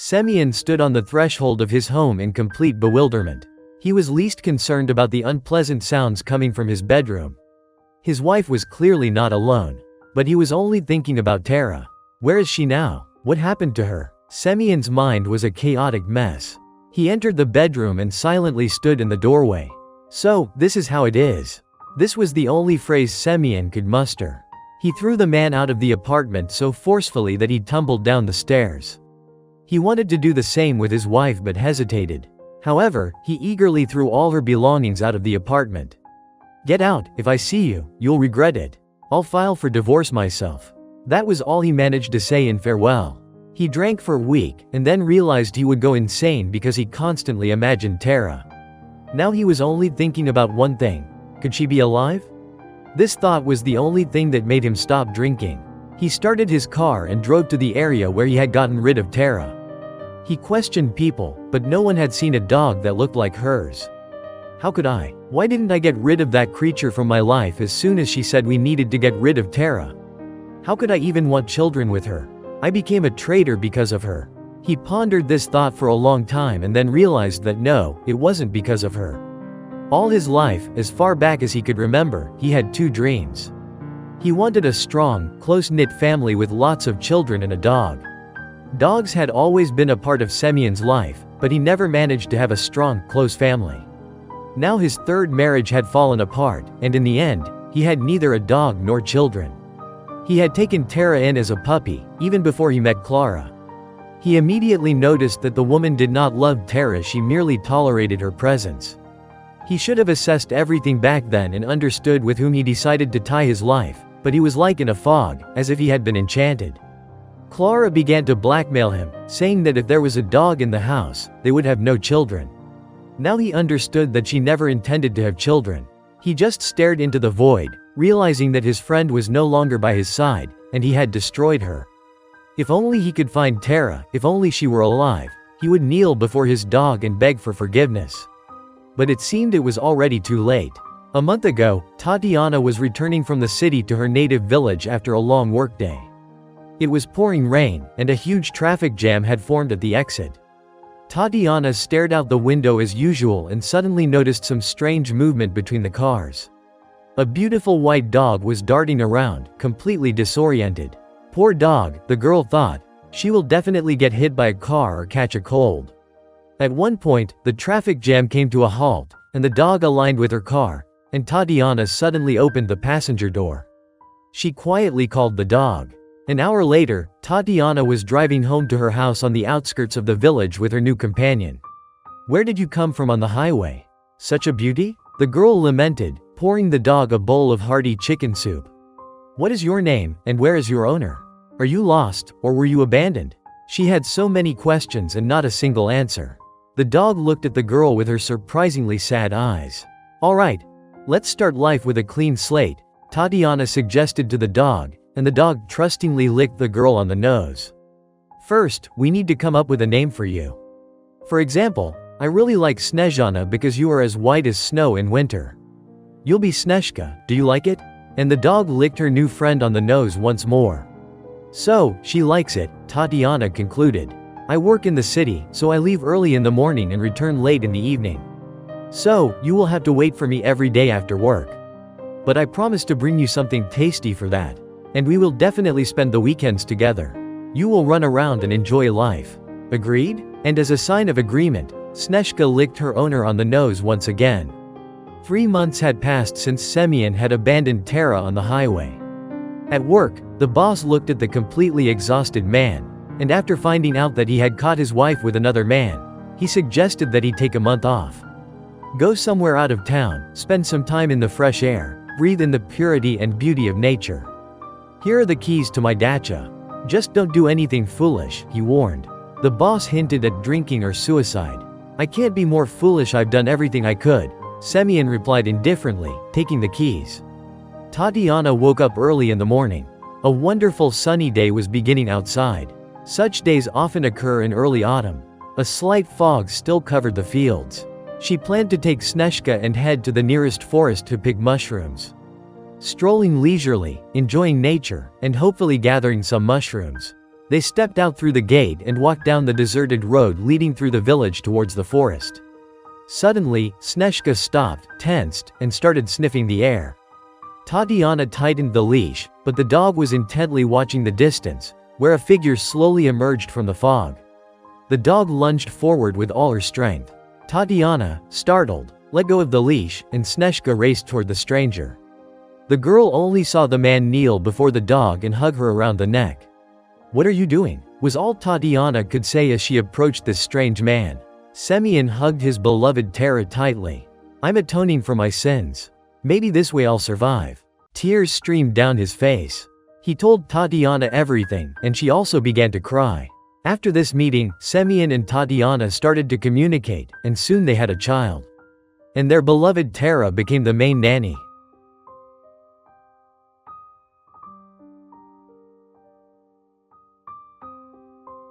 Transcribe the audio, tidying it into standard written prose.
Semyon stood on the threshold of his home in complete bewilderment. He was least concerned about the unpleasant sounds coming from his bedroom. His wife was clearly not alone. But he was only thinking about Tara. Where is she now? What happened to her? Semyon's mind was a chaotic mess. He entered the bedroom and silently stood in the doorway. So, this is how it is. This was the only phrase Semyon could muster. He threw the man out of the apartment so forcefully that he tumbled down the stairs. He wanted to do the same with his wife but hesitated. However, he eagerly threw all her belongings out of the apartment. Get out, if I see you, you'll regret it. I'll file for divorce myself. That was all he managed to say in farewell. He drank for a week, and then realized he would go insane because he constantly imagined Tara. Now he was only thinking about one thing. Could she be alive? This thought was the only thing that made him stop drinking. He started his car and drove to the area where he had gotten rid of Tara. He questioned people, but no one had seen a dog that looked like hers. How could I? Why didn't I get rid of that creature from my life as soon as she said we needed to get rid of Tara? How could I even want children with her? I became a traitor because of her. He pondered this thought for a long time and then realized that no, it wasn't because of her. All his life, as far back as he could remember, he had two dreams. He wanted a strong, close-knit family with lots of children and a dog. Dogs had always been a part of Semyon's life, but he never managed to have a strong, close family. Now his third marriage had fallen apart, and in the end, he had neither a dog nor children. He had taken Tara in as a puppy, even before he met Clara. He immediately noticed that the woman did not love Tara, she merely tolerated her presence. He should have assessed everything back then and understood with whom he decided to tie his life, but he was like in a fog, as if he had been enchanted. Clara began to blackmail him, saying that if there was a dog in the house, they would have no children. Now he understood that she never intended to have children. He just stared into the void, realizing that his friend was no longer by his side, and he had destroyed her. If only he could find Tara, if only she were alive, he would kneel before his dog and beg for forgiveness. But it seemed it was already too late. A month ago, Tatiana was returning from the city to her native village after a long workday. It was pouring rain, and a huge traffic jam had formed at the exit. Tatiana stared out the window as usual and suddenly noticed some strange movement between the cars. A beautiful white dog was darting around, completely disoriented. Poor dog, the girl thought. She will definitely get hit by a car or catch a cold. At one point, the traffic jam came to a halt, and the dog aligned with her car, and Tatiana suddenly opened the passenger door. She quietly called the dog. An hour later, Tatiana was driving home to her house on the outskirts of the village with her new companion. "Where did you come from on the highway? Such a beauty?" the girl lamented, pouring the dog a bowl of hearty chicken soup. "What is your name, and where is your owner? Are you lost, or were you abandoned?" She had so many questions and not a single answer. The dog looked at the girl with her surprisingly sad eyes. "All right, let's start life with a clean slate," Tatiana suggested to the dog, and the dog trustingly licked the girl on the nose. "First, we need to come up with a name for you. For example, I really like Snezhana because you are as white as snow in winter. You'll be Snezhka, do you like it?" And the dog licked her new friend on the nose once more. "So, she likes it," Tatiana concluded. "I work in the city, so I leave early in the morning and return late in the evening. So, you will have to wait for me every day after work. But I promise to bring you something tasty for that. And we will definitely spend the weekends together. You will run around and enjoy life. Agreed?" And as a sign of agreement, Snezhka licked her owner on the nose once again. 3 months had passed since Semyon had abandoned Tara on the highway. At work, the boss looked at the completely exhausted man, and after finding out that he had caught his wife with another man, he suggested that he take a month off. Go somewhere out of town, spend some time in the fresh air, breathe in the purity and beauty of nature. "Here are the keys to my dacha. Just don't do anything foolish," he warned. The boss hinted at drinking or suicide. "I can't be more foolish, I've done everything I could," Semyon replied indifferently, taking the keys. Tatiana woke up early in the morning. A wonderful sunny day was beginning outside. Such days often occur in early autumn. A slight fog still covered the fields. She planned to take Snezhka and head to the nearest forest to pick mushrooms. Strolling leisurely, enjoying nature, and hopefully gathering some mushrooms. They stepped out through the gate and walked down the deserted road leading through the village towards the forest. Suddenly, Snezhka stopped, tensed, and started sniffing the air. Tatiana tightened the leash, but the dog was intently watching the distance, where a figure slowly emerged from the fog. The dog lunged forward with all her strength. Tatiana, startled, let go of the leash, and Snezhka raced toward the stranger. The girl only saw the man kneel before the dog and hug her around the neck. "What are you doing?" was all Tatiana could say as she approached this strange man. Semyon hugged his beloved Tara tightly. "I'm atoning for my sins. Maybe this way I'll survive." Tears streamed down his face. He told Tatiana everything, and she also began to cry. After this meeting, Semyon and Tatiana started to communicate, and soon they had a child. And their beloved Tara became the main nanny.